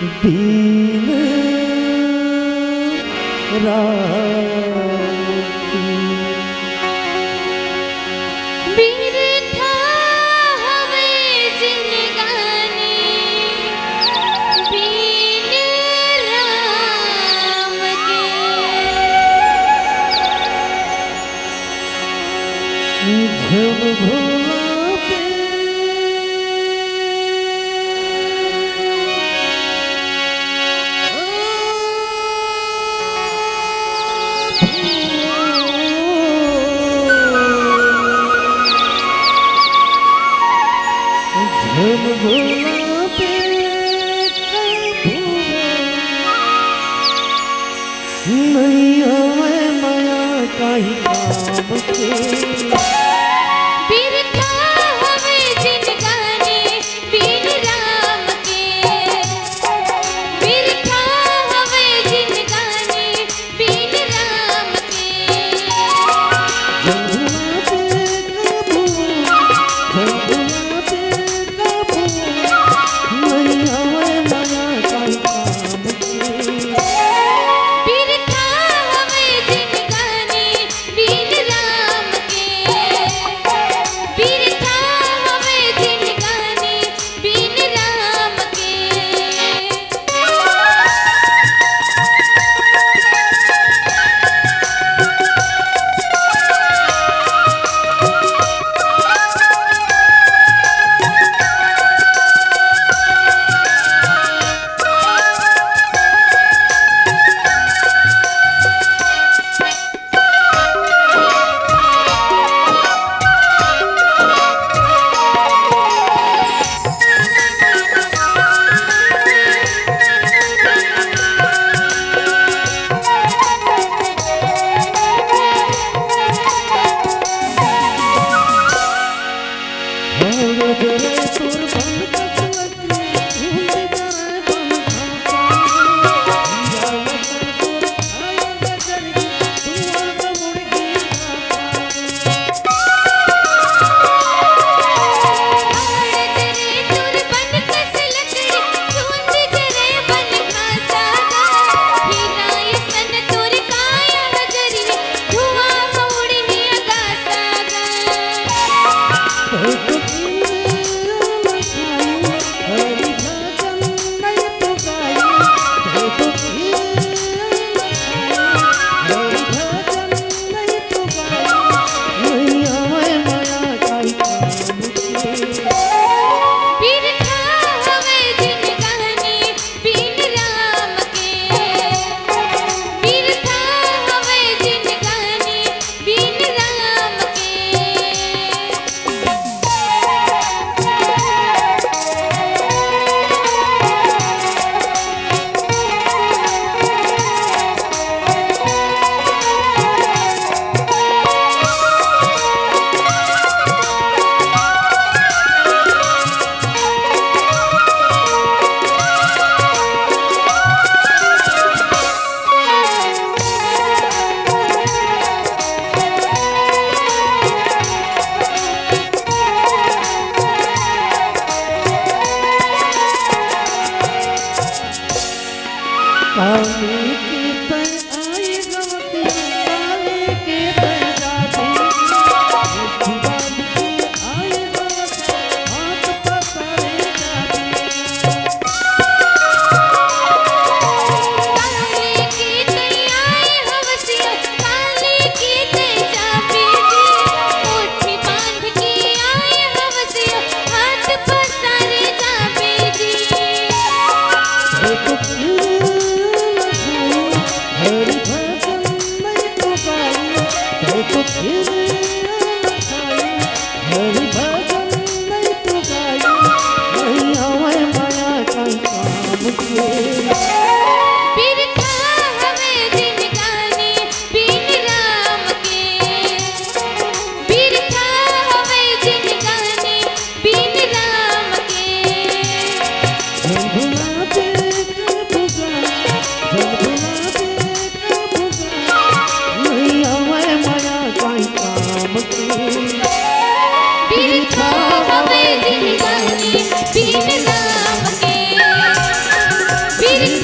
बीन बिरथा हवे जिंदगानी बीन राम के झम भोला पे झम भोला पे नहीं हमें माया का ही काम के बिरथा हवे जिंदगानी बीन राम के बिरथा हवे जिंदगानी बीन राम के बिरथा हवे जिंदगानी बीन राम के बिरथा हवे जिंदगानी बीन राम के बिरथा हवे जिंदगानी बीन राम के बिरथा हवे जिंदगानी बीन राम काली की तय आई गवती काली की तय जाती दीवानी की आई गवती हाथ पकड़े जाती काली की तैयारी हवसिया काली की तेजाबी जी मुट्ठी बांध की आई हवसिया हाथ पसारे जाबी जी फिर